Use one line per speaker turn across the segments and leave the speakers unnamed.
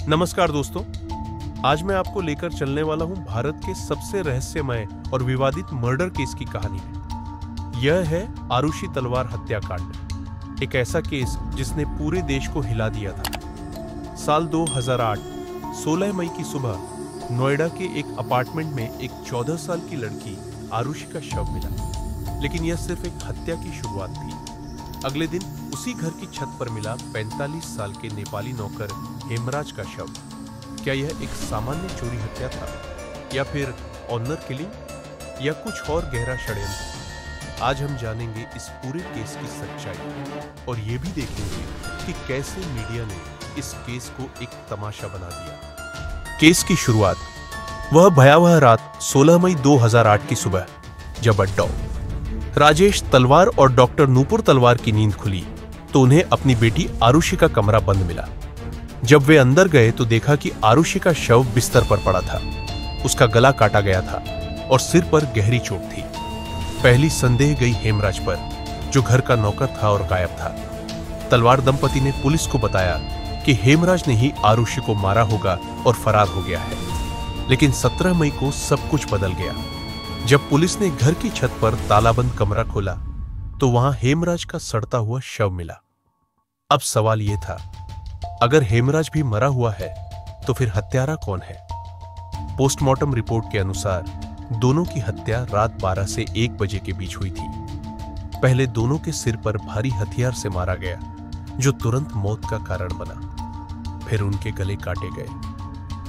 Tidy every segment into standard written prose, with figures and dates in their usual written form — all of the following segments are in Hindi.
नमस्कार दोस्तों, आज मैं आपको लेकर चलने वाला हूं भारत के सबसे रहस्यमय और विवादित मर्डर केस की कहानी में। यह है आरुषि तलवार हत्याकांड, एक ऐसा केस जिसने पूरे देश को हिला दिया था। साल 2008 16 मई की सुबह नोएडा के एक अपार्टमेंट में एक 14 साल की लड़की आरुषि का शव मिला, लेकिन यह सिर्फ एक हत्या की शुरुआत थी। अगले दिन उसी घर की छत पर मिला 45 साल के नेपाली नौकर हेमराज का शव। क्या यह एक सामान्य चोरी हत्या था, या फिर ऑनर किलिंग, या कुछ और गहरा षड्यंत्र? आज हम जानेंगे इस पूरे केस की सच्चाई और ये भी देखेंगे कि कैसे मीडिया ने इस केस को एक तमाशा बना दिया। केस की शुरुआत वह भयावह रात 16 मई 2008 की सुबह, जब अड्डा राजेश तलवार और डॉक्टर नूपुर तलवार की नींद खुली तो उन्हें अपनी बेटी आरुषि का कमरा बंद मिला। जब वे अंदर गए तो देखा कि आरुषि का शव बिस्तर पर पड़ा था। उसका गला काटा गया था और सिर पर गहरी चोट थी। पहली संदेह गई हेमराज पर, जो घर का नौकर था और गायब था। तलवार दंपति ने पुलिस को बताया कि हेमराज ने ही आरुषि को मारा होगा और फरार हो गया है। लेकिन 17 मई को सब कुछ बदल गया। जब पुलिस ने घर की छत पर तालाबंद कमरा खोला तो वहां हेमराज का सड़ता हुआ शव मिला। अब सवाल यह था, अगर हेमराज भी मरा हुआ है तो फिर हत्यारा कौन है? पोस्टमार्टम रिपोर्ट के अनुसार दोनों की हत्या रात 12 से 1 बजे के बीच हुई थी। पहले दोनों के सिर पर भारी हथियार से मारा गया, जो तुरंत मौत का कारण बना। फिर उनके गले काटे गए।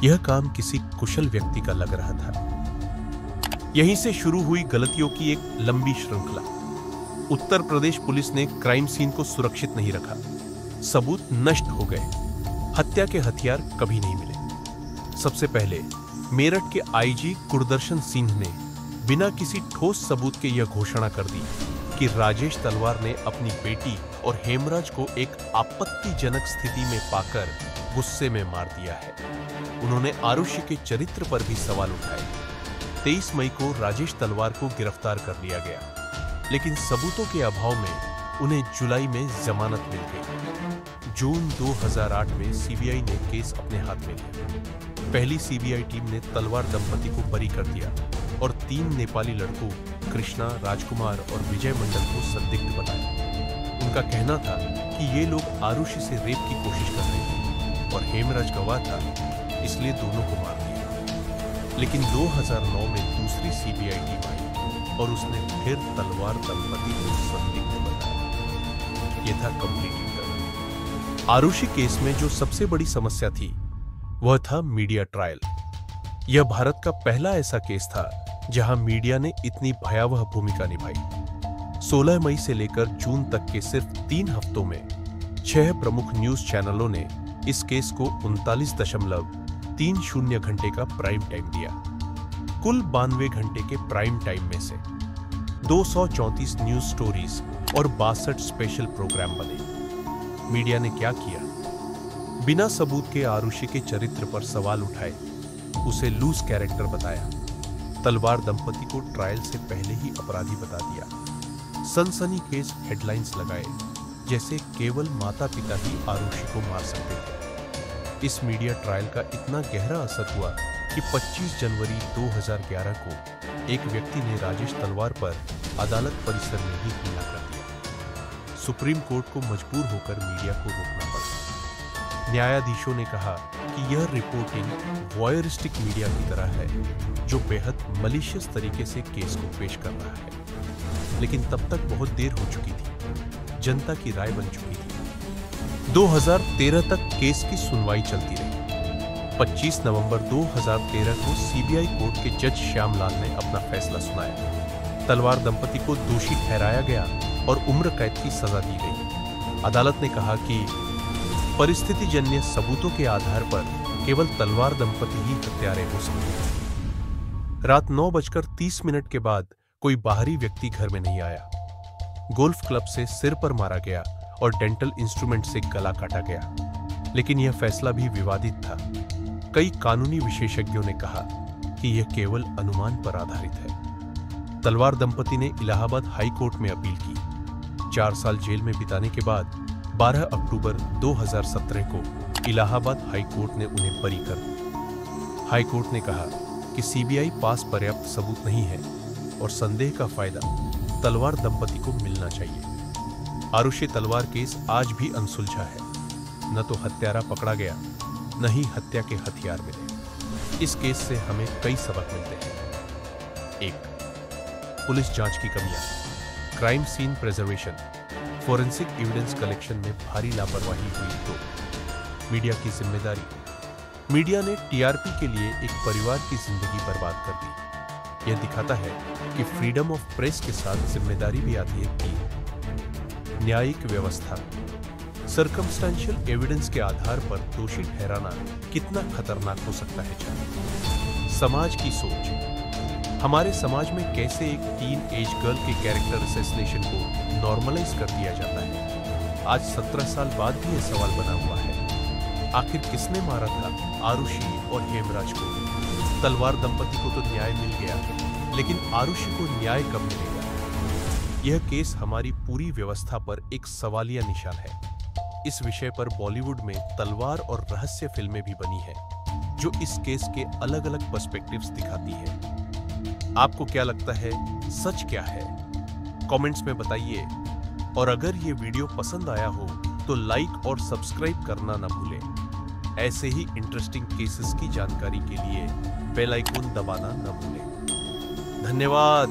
यह काम किसी कुशल व्यक्ति का लग रहा था। यहीं से शुरू हुई गलतियों की एक लंबी श्रृंखला। उत्तर प्रदेश पुलिस ने क्राइम सीन को सुरक्षित नहीं रखा। सबूत नष्ट हो गए। हत्या के हथियार कभी नहीं मिले। सबसे पहले मेरठ के आईजी गुरदर्शन सिंह ने बिना किसी ठोस सबूत के यह घोषणा कर दी कि राजेश तलवार ने अपनी बेटी और हेमराज को एक आपत्तिजनक स्थिति में पाकर गुस्से में मार दिया है। उन्होंने आरुषि के चरित्र पर भी सवाल उठाए। 23 मई को राजेश तलवार को गिरफ्तार कर लिया गया, लेकिन सबूतों के अभाव में उन्हें जुलाई में जमानत मिल गई। जून 2008 में सीबीआई ने केस अपने हाथ में लिया। पहली सीबीआई टीम ने तलवार दंपति को बरी कर दिया और 3 नेपाली लड़कों कृष्णा, राजकुमार और विजय मंडल को संदिग्ध बताया। उनका कहना था कि ये लोग आरुषि से रेप की कोशिश कर रहे थे और हेमराज गवाह था, इसलिए दोनों को मार दिया। लेकिन 2009 में दूसरी सीबीआई टीम आई और उसने फिर तलवार दंपति को संदिग्ध बताया। यह था कंप्लीट टर्न। आरुषि केस में जो सबसे बड़ी समस्या थी वह था मीडिया ट्रायल। यह भारत का पहला ऐसा केस था जहां मीडिया ने इतनी भयावह भूमिका निभाई। 16 मई से लेकर जून तक के सिर्फ 3 हफ्तों में 6 प्रमुख न्यूज चैनलों ने इस केस को 39.30 घंटे का प्राइम टाइम दिया। कुल 92 घंटे के प्राइम टाइम में से 234 न्यूज स्टोरीज और 62 स्पेशल प्रोग्राम बने। मीडिया ने क्या किया? बिना सबूत के आरुषि के चरित्र पर सवाल उठाए, उसे लूज कैरेक्टर बताया। तलवार दंपति को ट्रायल से पहले ही अपराधी बता दिया। सनसनीखेज हेडलाइंस लगाए, जैसे केवल माता पिता ही आरुषि को मार सकते थे। इस मीडिया ट्रायल का इतना गहरा असर हुआ कि 25 जनवरी 2011 को एक व्यक्ति ने राजेश तलवार पर अदालत परिसर में ही हमला कर दिया। सुप्रीम कोर्ट को मजबूर होकर मीडिया को रोकना पड़ा। न्यायाधीशों ने कहा कि यह रिपोर्टिंग वॉयरिस्टिक मीडिया की तरह है, जो बेहद मलिशियस तरीके से केस को पेश कर रहा है। लेकिन तब तक बहुत देर हो चुकी थी। जनता की राय बन चुकी थी। 2013 तक केस की सुनवाई चलती रही। 25 नवंबर 2013 को सीबीआई कोर्ट के जज श्यामलाल ने अपना फैसला सुनाया। तलवार दंपति को दोषी ठहराया गया और उम्र कैद की सजा दी गई। अदालत ने कहा कि परिस्थितिजन्य सबूतों के आधार पर केवल तलवार दंपति ही हत्यारे हो सकते हैं। रात 9:30 के बाद कोई बाहरी व्यक्ति घर में नहीं आया। गोल्फ क्लब से सिर पर मारा गया और डेंटल इंस्ट्रूमेंट से गला काटा गया। लेकिन यह फैसला भी विवादित था। कई कानूनी विशेषज्ञों ने कहा कि यह केवल अनुमान पर आधारित है। तलवार दंपति ने इलाहाबाद हाई कोर्ट में अपील की। 4 साल जेल में बिताने के बाद 12 अक्टूबर 2017 को इलाहाबाद हाई कोर्ट ने उन्हें बरी कर दिया। हाई कोर्ट ने कहा कि सीबीआई पास पर्याप्त सबूत नहीं है और संदेह का फायदा तलवार दंपति को मिलना चाहिए। आरुषि तलवार केस आज भी अनसुलझा है। न तो हत्यारा पकड़ा गया, न ही हत्या के हथियार मिले। इस केस से हमें कई सबक मिलते हैं। 1. पुलिस जांच की कमियां, crime scene preservation, forensic evidence collection में भारी लापरवाही हुई। 2. मीडिया की जिम्मेदारी, मीडिया ने टीआरपी के लिए एक परिवार की जिंदगी बर्बाद कर दी। यह दिखाता है कि फ्रीडम ऑफ प्रेस के साथ जिम्मेदारी भी आती है। 3. न्यायिक व्यवस्था, सर्कमस्टेंशियल एविडेंस के आधार पर दोषी ठहराना कितना खतरनाक हो सकता है। 4. समाज की सोच, हमारे समाज में कैसे एक टीन एज गर्ल के कैरेक्टर असैसिनेशन को नॉर्मलाइज कर दिया जाता है। आज 17 साल बाद भी यह सवाल बना हुआ है, आखिर किसने मारा था आरुषि और हेमराज को। तलवार दंपति को तो न्याय मिल गया, लेकिन आरुषि को न्याय कब मिलेगा? यह केस हमारी पूरी व्यवस्था पर एक सवालिया निशान है। इस विषय पर बॉलीवुड में तलवार और रहस्य फिल्में भी बनी हैं, जो इस केस के अलग-अलग पर्सपेक्टिव्स दिखाती है। आपको क्या लगता है, सच क्या है? कमेंट्स में बताइए। और अगर ये वीडियो पसंद आया हो तो लाइक और सब्सक्राइब करना ना भूलें। ऐसे ही इंटरेस्टिंग केसेस की जानकारी के लिए बेल आइकन दबाना ना भूलें। धन्यवाद।